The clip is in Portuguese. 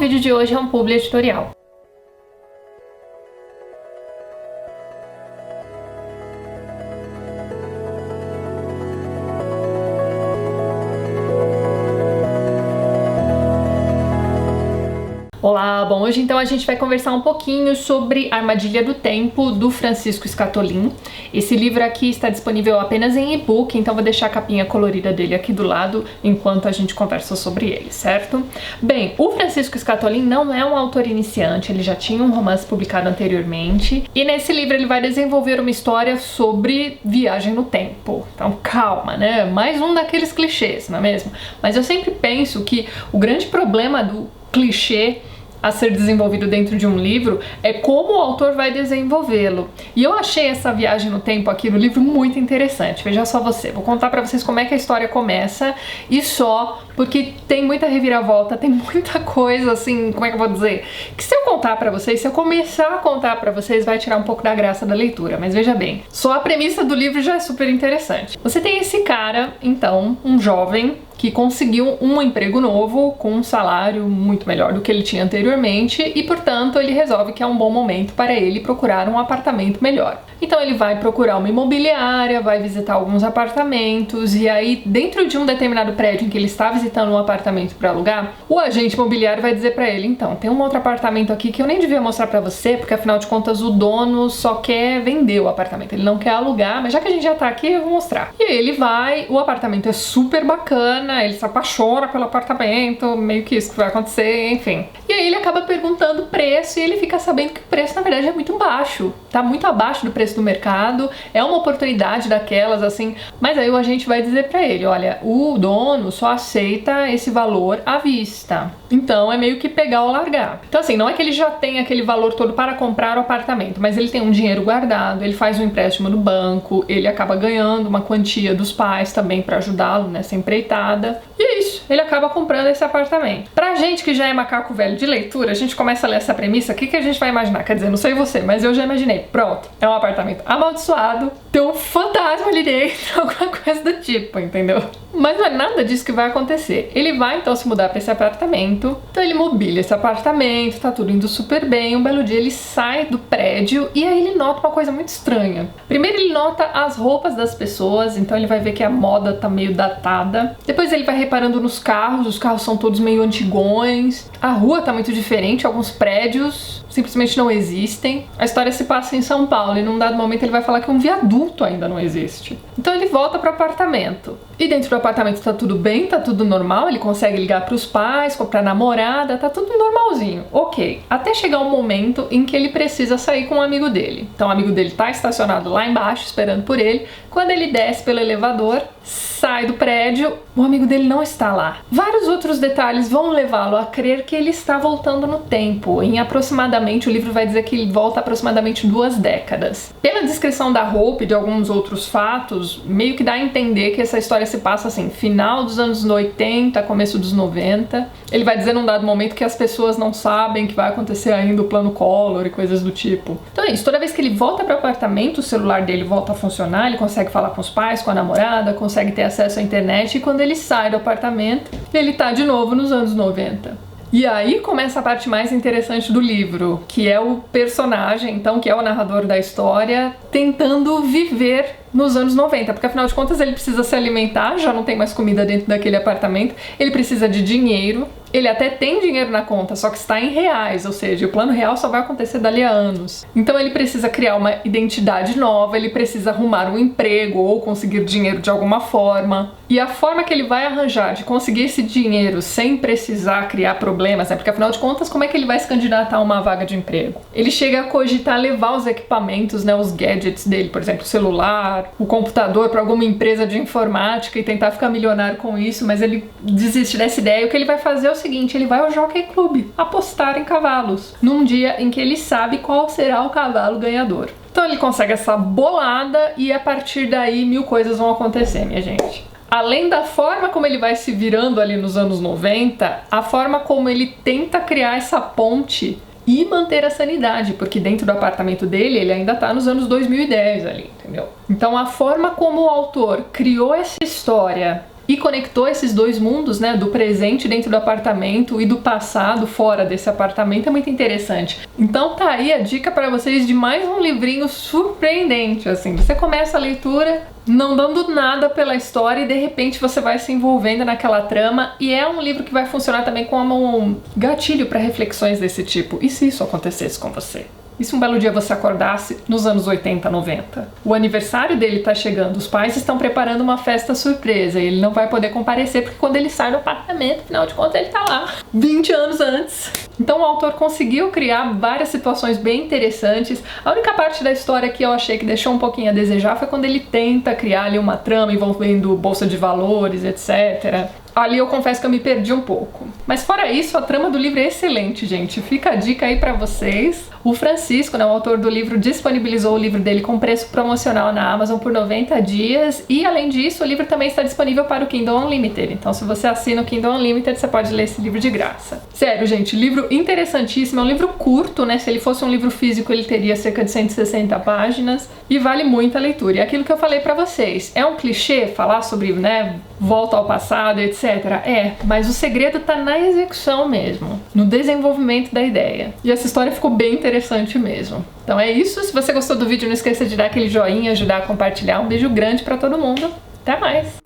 vídeo de hoje é um publi editorial. Olá, bom, hoje então a gente vai conversar um pouquinho sobre Armadilha do Tempo, do Francisco Scatolin. Esse livro aqui está disponível apenas em e-book, então vou deixar a capinha colorida dele aqui do lado enquanto a gente conversa sobre ele, certo? Bem, o Francisco Scatolin não é um autor iniciante, ele já tinha um romance publicado anteriormente, e nesse livro ele vai desenvolver uma história sobre viagem no tempo. Então calma, né? Mais um daqueles clichês, não é mesmo? Mas eu sempre penso que o grande problema do clichê a ser desenvolvido dentro de um livro é como o autor vai desenvolvê-lo. E eu achei essa viagem no tempo aqui no livro muito interessante. Veja só você, vou contar pra vocês como é que a história começa e só porque tem muita reviravolta, tem muita coisa assim, como é que eu vou dizer? Que se eu contar pra vocês, se eu começar a contar pra vocês, vai tirar um pouco da graça da leitura. Mas veja bem, só a premissa do livro já é super interessante. Você tem esse cara, então, um jovem, que conseguiu um emprego novo com um salário muito melhor do que ele tinha anteriormente e, portanto, ele resolve que é um bom momento para ele procurar um apartamento melhor. Então ele vai procurar uma imobiliária, vai visitar alguns apartamentos e aí, dentro de um determinado prédio em que ele está visitando um apartamento para alugar, o agente imobiliário vai dizer para ele: então, tem um outro apartamento aqui que eu nem devia mostrar para você, porque afinal de contas o dono só quer vender o apartamento, ele não quer alugar, mas já que a gente já tá aqui, eu vou mostrar. E aí ele vai, o apartamento é super bacana, ele se apaixona pelo apartamento, meio que isso que vai acontecer, enfim. E aí ele acaba perguntando o preço e ele fica sabendo que o preço na verdade é muito baixo, tá muito abaixo do preço do mercado, é uma oportunidade daquelas assim, mas aí o agente vai dizer pra ele: olha, o dono só aceita esse valor à vista, então é meio que pegar ou largar. Então assim, não é que ele já tem aquele valor todo para comprar o apartamento, mas ele tem um dinheiro guardado, ele faz um empréstimo no banco, ele acaba ganhando uma quantia dos pais também para ajudá-lo nessa empreitada, e é isso, ele acaba comprando esse apartamento. Pra gente que já é macaco velho de leitura, a gente começa a ler essa premissa, o que a gente vai imaginar? Quer dizer, não sei você, mas eu já imaginei, pronto, é um apartamento amaldiçoado, tem um fantasma ali dentro, alguma coisa do tipo, entendeu? Mas não é nada disso que vai acontecer. Ele vai então se mudar para esse apartamento, então ele mobília esse apartamento, tá tudo indo super bem. Um belo dia ele sai do prédio e aí ele nota uma coisa muito estranha. Primeiro ele nota as roupas das pessoas, então ele vai ver que a moda tá meio datada. Depois ele vai reparando nos carros, os carros são todos meio antigões, a rua tá muito diferente, alguns prédios simplesmente não existem. A história se passa em São Paulo e num dado momento ele vai falar que um viaduto ainda não existe. Então ele volta pro apartamento. E dentro do apartamento tá tudo bem, tá tudo normal, ele consegue ligar pros pais, comprar namorada, tá tudo normalzinho. Ok, até chegar um momento em que ele precisa sair com um amigo dele. Então o amigo dele tá estacionado lá embaixo, esperando por ele. Quando ele desce pelo elevador, sai do prédio, o amigo dele não está lá. Vários outros detalhes vão levá-lo a crer que ele está voltando no tempo. Em aproximadamente, o livro vai dizer que ele volta aproximadamente 2 décadas. Pela descrição da roupa e de alguns outros fatos, meio que dá a entender que essa história se passa assim, final dos anos 80, começo dos 90. Ele vai dizer num dado momento que as pessoas não sabem que vai acontecer ainda o plano Collor e coisas do tipo. Então é isso, toda vez que ele volta para o apartamento, o celular dele volta a funcionar, ele consegue falar com os pais, com a namorada, consegue ter acesso à internet, e quando ele sai do apartamento, ele tá de novo nos anos 90. E aí começa a parte mais interessante do livro, que é o personagem, então, que é o narrador da história, tentando viver nos anos 90, porque afinal de contas ele precisa se alimentar, já não tem mais comida dentro daquele apartamento, ele precisa de dinheiro, ele até tem dinheiro na conta, só que está em reais, ou seja, o plano real só vai acontecer dali a anos. Então ele precisa criar uma identidade nova, ele precisa arrumar um emprego ou conseguir dinheiro de alguma forma. E a forma que ele vai arranjar de conseguir esse dinheiro sem precisar criar problemas, né? Porque afinal de contas, como é que ele vai se candidatar a uma vaga de emprego? Ele chega a cogitar levar os equipamentos, né, os gadgets dele, por exemplo, o celular, o computador para alguma empresa de informática e tentar ficar milionário com isso, mas ele desiste dessa ideia. E o que ele vai fazer é o seguinte: ele vai ao Jockey Club apostar em cavalos, num dia em que ele sabe qual será o cavalo ganhador. Então ele consegue essa bolada e a partir daí 1000 coisas vão acontecer, minha gente. Além da forma como ele vai se virando ali nos anos 90, a forma como ele tenta criar essa ponte e manter a sanidade, porque dentro do apartamento dele ele ainda tá nos anos 2010 ali, entendeu? Então a forma como o autor criou essa história e conectou esses dois mundos, né, do presente dentro do apartamento e do passado fora desse apartamento, é muito interessante. Então tá aí a dica para vocês de mais um livrinho surpreendente, assim. Você começa a leitura não dando nada pela história e de repente você vai se envolvendo naquela trama, e é um livro que vai funcionar também como um gatilho para reflexões desse tipo. E se isso acontecesse com você? E se um belo dia você acordasse nos anos 80, 90? O aniversário dele tá chegando, os pais estão preparando uma festa surpresa e ele não vai poder comparecer porque quando ele sai do apartamento, afinal de contas, ele tá lá 20 anos antes. Então o autor conseguiu criar várias situações bem interessantes. A única parte da história que eu achei que deixou um pouquinho a desejar foi quando ele tenta criar ali uma trama envolvendo bolsa de valores, etc. Ali eu confesso que eu me perdi um pouco. Mas fora isso, a trama do livro é excelente, gente. Fica a dica aí pra vocês. O Francisco, né, o autor do livro, disponibilizou o livro dele com preço promocional na Amazon por 90 dias. E além disso, o livro também está disponível para o Kindle Unlimited. Então se você assina o Kindle Unlimited, você pode ler esse livro de graça. Sério, gente, livro interessantíssimo. É um livro curto, né? Se ele fosse um livro físico, ele teria cerca de 160 páginas. E vale muito a leitura. E aquilo que eu falei pra vocês, é um clichê falar sobre, né, volta ao passado, etc. É, mas o segredo tá na execução mesmo, no desenvolvimento da ideia. E essa história ficou bem interessante mesmo. Então é isso, se você gostou do vídeo, não esqueça de dar aquele joinha, ajudar a compartilhar. Um beijo grande pra todo mundo, até mais!